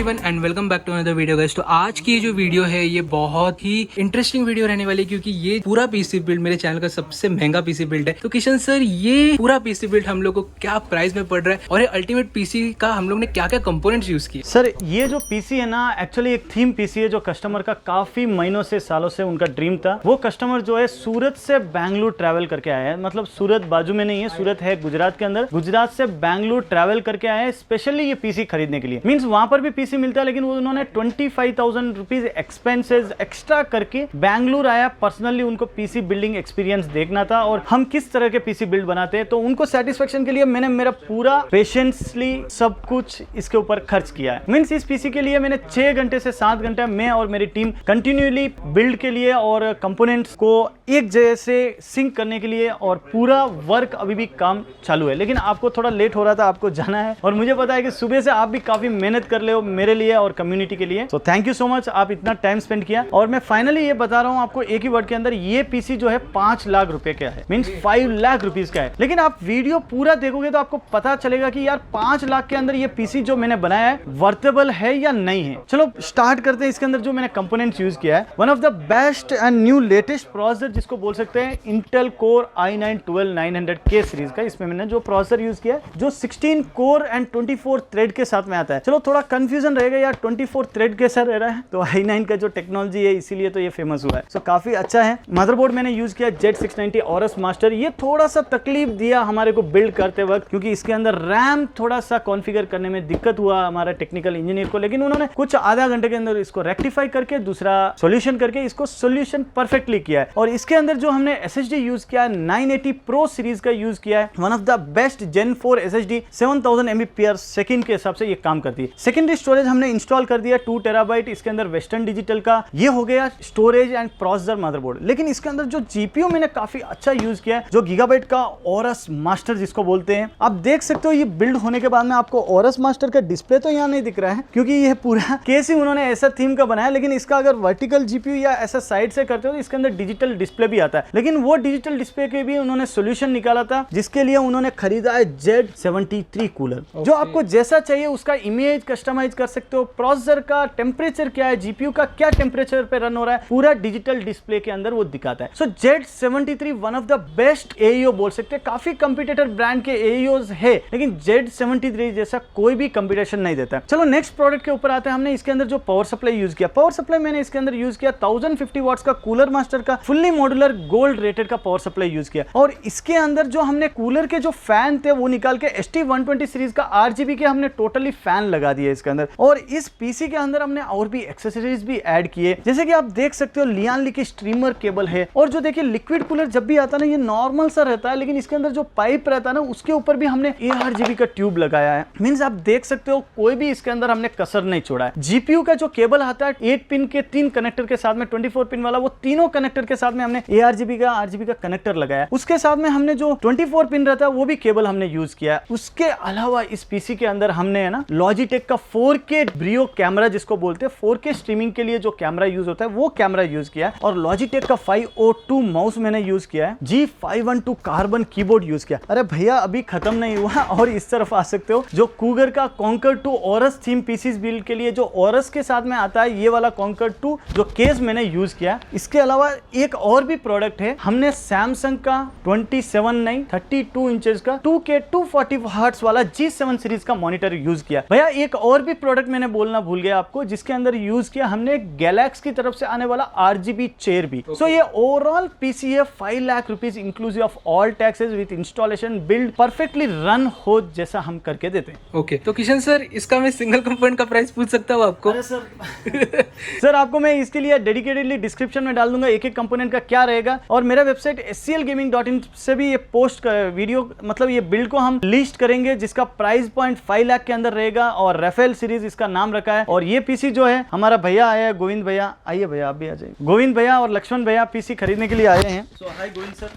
Everyone and welcome back to another video guys. तो आज की जो वीडियो है ये बहुत ही इंटरेस्टिंग वीडियो रहने वाली है क्योंकि ये पूरा पीसी बिल्ड मेरे चैनल का सबसे महंगा पीसी बिल्ड है। तो किशन सर, ये पूरा पीसी बिल्ड हम लोग को क्या प्राइस में पड़ रहा है और ये अल्टीमेट पीसी का हम लोग ने क्या क्या कंपोनेंट्स यूज किए? सर ये जो पीसी है ना, एक्चुअली एक थीम पीसी है जो कस्टमर का काफी महीनों से सालों से उनका ड्रीम था। वो कस्टमर जो है सूरत से बैंगलोर ट्रैवल करके आया है, मतलब सूरत बाजू में नहीं है, सूरत है गुजरात के अंदर। गुजरात से बैंगलोर ट्रैवल करके आए हैं स्पेशली ये पीसी खरीदने के लिए। मींस वहां पर भी पीसी मिलता है लेकिन वो उन्होंने 25,000 रुपीज एक्सपेंसेस एक्स्ट्रा करके बैंगलोर आया। पर्सनली उनको पीसी बिल्डिंग एक्सपीरियंस देखना था और हम किस तरह के पीसी बिल्ड बनाते हैं, तो उनको सेटिस्फेक्शन के लिए मैंने मेरा पूरा पेशेंसली सब कुछ इसके ऊपर खर्च किया है। मींस इस पीसी के लिए मैंने 6 घंटे से 7 घंटे मैं और मेरी टीम कंटिन्यूअली बिल्ड के लिए और कंपोनेंट्स को एक जैसे सिंक करने के लिए, और पूरा वर्क अभी भी काम चालू है। लेकिन आपको थोड़ा लेट हो रहा था, आपको जाना है और मुझे पता है कि सुबह से आप भी काफी मेहनत कर ले हो मेरे लिए और कम्युनिटी के लिए। तो थैंक यू सो मच, आप इतना टाइम स्पेंड किया। और मैं फाइनली ये बता रहा हूँ आपको एक ही वर्ड के अंदर, ये पीसी जो है 5 लाख रुपए का है, मींस 5 लाख रुपीज का है। लेकिन आप वीडियो पूरा देखोगे तो आपको पता चलेगा कि यार 5 लाख के अंदर ये पीसी जो मैंने बनाया है वर्तेबल है या नहीं है। चलो स्टार्ट करते हैं। इसके अंदर जो मैंने कंपोनेंट्स यूज किया है, one of the best and new latest processor जिसको बोल सकते हैं, इंटेल कोर i9-12900K सीरीज का। इसमें मैंने जो प्रोसेसर यूज किया है जो 16 कोर एंड 24 थ्रेड के साथ में आता है। चलो थोड़ा कंफ्यूजन रहेगा यार, 24 थ्रेड कैसा रह रहा है, तो i9 का जो टेक्नोलॉजी है इसीलिए तो ये फेमस हुआ है। सो काफी अच्छा है। मदरबोर्ड मैंने यूज किया Z690 Aorus मास्टर। ये थोड़ा सा तकलीफ दिया हमारे को बिल्ड करते वक्त क्योंकि इसके अंदर रैम थोड़ा सा कॉन्फ़िगर करने में दिक्कत हुआ हमारा टेक्निकल इंजीनियर को, लेकिन उन्होंने कुछ आधा घंटे के अंदर इसको रेक्टिफाई करके दूसरा सॉल्यूशन करके इसको सॉल्यूशन परफेक्टली किया है। और इसके अंदर जो हमने SSD यूज किया है 980 Pro सीरीज का यूज किया है। One of the best Gen 4 SSD 7000 Mbps के हिसाब से ये काम करती है। सेकेंडरी स्टोरेज हमने इंस्टॉल कर दिया 2 टेराबाइट इसके अंदर वेस्टर्न डिजिटल का। ये हो गया स्टोरेज एंड प्रोसेसर मदरबोर्ड। लेकिन इसके अंदर जो जीपीयू मैंने काफी अच्छा यूज किया है, जो गीगाबाइट का Aorus मास्टर जिसको बोलते हैं। आप देख सकते हो ये बिल्ड होने के बाद में आपको Aorus मास्टर का डिस्प्ले तो यहाँ नहीं दिख रहा है क्योंकि ये पूरा केस ही उन्होंने ऐसा थीम का बनाया, लेकिन इसका अगर वर्टिकल जीपीयू या ऐसा साइड से करते हो तो इसके अंदर डिजिटल डिस्प्ले भी आता है। लेकिन वो डिजिटल डिस्प्ले के भी उन्होंने सोल्यूशन निकाला था जिसके लिए उन्होंने खरीदा है Z73 कूलर। जो आपको जैसा चाहिए उसका इमेज कस्टमाइज कर सकते हो। प्रोसेसर का टेम्परेचर क्या है, जीपीयू का क्या टेम्परेचर पे रन हो रहा है, पूरा डिजिटल डिस्प्ले के अंदर वो दिखाता है। सो Z73 one of the best AEO बोल सकते हैं। काफी कंपटीटर ब्रांड के एईओस है लेकिन Z73 जैसा कोई भी कंपटीशन नहीं देता। चलो नेक्स्ट प्रोडक्ट के ऊपर आते हैं। हमने इसके अंदर जो पावर सप्लाई यूज किया, पावर सप्लाई मैंने इसके अंदर यूज किया 1050 वाट्स का कूलर मास्टर का फुल्ली मॉड्यूलर गोल्ड रेटेड का पावर सप्लाई यूज किया। और इसके अंदर जो हमने कूलर के जो फैन थे वो निकाल के ST120 सीरीज का RGB के हमने टोटली फैन लगा दिए इसके अंदर। और इस पीसी के अंदर हमने और भी एक्सेसरीज भी ऐड किए, जैसे कि आप देख सकते हो लियान ली की स्ट्रीमर केबल है। और जो देखिए लिक्विड कूलर जब भी आता है ना, ये नॉर्मल सा रहता है लेकिन इसके अंदर जो पाइप रहता है ना उसके ऊपर भी हमने ARGB का ट्यूब लगाया है। मींस आप देख सकते हो कोई भी इसके अंदर हमने कसर नहीं छोड़ा है। जीपीयू का जो केबल आता है 8 पिन के 3 कनेक्टर के साथ में 24 पिन वाला, वो तीनों कनेक्टर के साथ में हमने ARGB का RGB का कनेक्टर लगाया। उसके साथ में हमने जो 24 पिन रहता है वो भी केबल हमने यूज किया है। उसके अलावा इस पीसी के अंदर हमने है ना लॉजिटेक का 4K ब्रियो कैमरा जिसको बोलते हैं, 4K स्ट्रीमिंग के लिए जो कैमरा यूज होता है वो कैमरा यूज किया है। और लॉजिटेक का 502 माउस मैंने यूज किया है। G512 कार्बन कीबोर्ड यूज किया। अरे भैया अभी खत्म नहीं हुआ, और इस तरफ आ सकते हो जो कूगर का Conquer 2 Aorus theme PCs build के लिए जो Aorus के साथ में आता है, ये वाला Conquer 2 जो केस मैंने यूज किया। इसके अलावा एक और भी प्रोडक्ट है, हमने सैमसंग का 32 इंचेस का 2K 240 हर्ट्ज वाला G7 सीरीज का मॉनिटर यूज किया। भैया एक और भी प्रोडक्ट मैंने बोलना भूल गया आपको, जिसके अंदर यूज किया हमने गैलेक्स की तरफ से आने वाला RGB चेयर भी। सो ये ओवरऑल पीसी है 5 lakh rupees inclusive of all taxes with installation, build perfectly run हो जैसा हम करके देते हैं। ओके तो किशन सर, इसका मैं सिंगल कंपोनेंट का प्राइस पूछ सकता हूँ आपको? अरे सर सर आपको मैं इसके लिए डेडिकेटेडली डिस्क्रिप्शन में डाल दूंगा एक एक कंपोनेंट का क्या रहेगा। और मेरा वेबसाइट sclgaming.in से भी ये पोस्ट वीडियो, मतलब ये बिल्ड को हम लिस्ट करेंगे जिसका प्राइस पॉइंट 5 लाख के अंदर रहेगा और राफेल सीरीज इसका नाम रखा है। और ये पीसी जो है हमारा भैया आया है, गोविंद भैया, आइए भैया आप भी आ जाइए। गोविंद भैया और लक्ष्मण भैया पीसी खरीदने के लिए आए हैं। सो हाय गोविंद सर,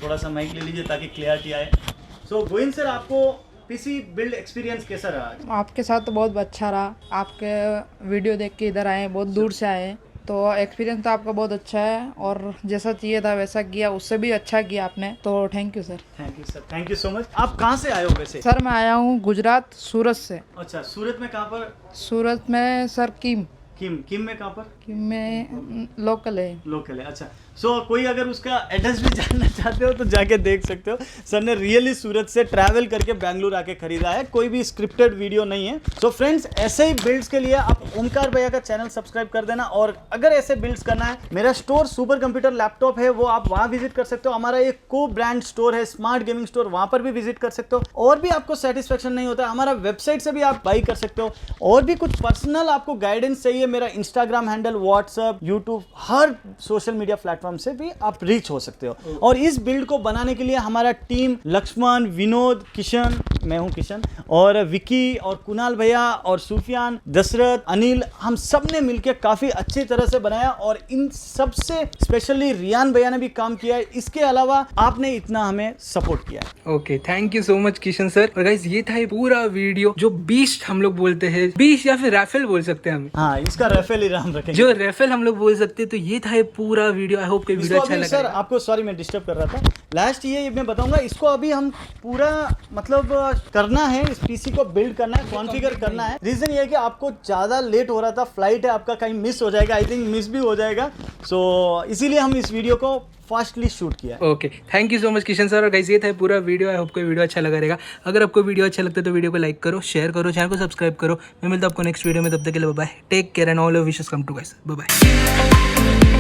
थोड़ा सा माइक ले लीजिए ताकि क्लियरिटी आए। सो गोविंद सर, आपको पीसी बिल्ड एक्सपीरियंस कैसा रहा? आपके साथ तो बहुत अच्छा रहा। आपके वीडियो देख के इधर आए, बहुत दूर से आए। तो एक्सपीरियंस तो आपका बहुत अच्छा है और जैसा चाहिए था वैसा किया, उससे भी अच्छा किया आपने, तो thank you sir. Thank you sir, thank you so much. आप कहाँ से आए हो वैसे? सर मैं आया हूँ गुजरात सूरत से। अच्छा, सूरत में कहाँ पर? सूरत में सर किम में कहाँ पर? किम में लोकल है। लोकल है, अच्छा। सो कोई अगर उसका एड्रेस भी जानना चाहते हो तो जाके देख सकते हो। सर ने रियली सूरत से ट्रैवल करके बेंगलुरु आके खरीदा है, कोई भी स्क्रिप्टेड वीडियो नहीं है। सो फ्रेंड्स, ऐसे ही बिल्ड्स के लिए आप ओमकार भैया का चैनल सब्सक्राइब कर देना। और अगर ऐसे बिल्ड्स करना है, मेरा स्टोर सुपर कंप्यूटर लैपटॉप है, वो आप वहाँ विजिट कर सकते हो। हमारा एक को ब्रांड स्टोर है, स्मार्ट गेमिंग स्टोर, वहाँ पर भी विजिट कर सकते हो। और भी आपको सेटिस्फेक्शन नहीं होता है, हमारा वेबसाइट से भी आप बाई कर सकते हो। और भी कुछ पर्सनल आपको गाइडेंस चाहिए, मेरा इंस्टाग्राम हैंडल, व्हाट्सएप, यूट्यूब, हर सोशल मीडिया प्लेटफॉर्म से भी आप रीच हो सकते हो। और इस बिल्ड को बनाने के लिए हमारा टीम लक्ष्मण, विनोद, किशन, मैं हूं किशन, और विकी और कुणाल भैया और सुफियान, दशरथ, अनिल, हम सब ने मिलकर काफी अच्छी तरह से बनाया। और इन सबसे स्पेशली रियान भैया ने भी काम किया है। इसके अलावा आपने इतना हमें सपोर्ट किया है। Okay, thank you so much Kishan sir. और गाइस, ये था ये पूरा वीडियो जो बीस्ट हम लोग बोलते हैं, बीस्ट या फिर राफेल बोल सकते हैं हम। हाँ, इसका राफेल ही नाम रखेंगे, जो राफेल हम लोग बोल सकते हैं। तो ये था ये पूरा वीडियो। आई होप कि वीडियो अच्छा लगा। सर आपको सॉरी मैं डिस्टर्ब कर रहा था। लास्ट ये मैं बताऊंगा, इसको अभी हम पूरा मतलब करना है, इस पीसी को बिल्ड करना है, कॉन्फ़िगर करना है। रीजन ये है कि आपको ज़्यादा लेट हो रहा था, फ्लाइट है आपका, कहीं मिस हो जाएगा, आई थिंक मिस भी हो जाएगा। सो इसीलिए हम इस वीडियो को फास्टली शूट किया। Okay, thank you so much Kishan sir. और गाइस, ये था पूरा वीडियो। आई होप को वीडियो अच्छा लगा रहेगा। अगर आपको वीडियो अच्छा लगता है तो वीडियो को लाइक करो, शेयर करो, चैनल को सब्सक्राइब करो। मैं मिलता हूं आपको नेक्स्ट वीडियो में, तब तक के लिए bye bye, take care and all your wishes come to guys, bye bye.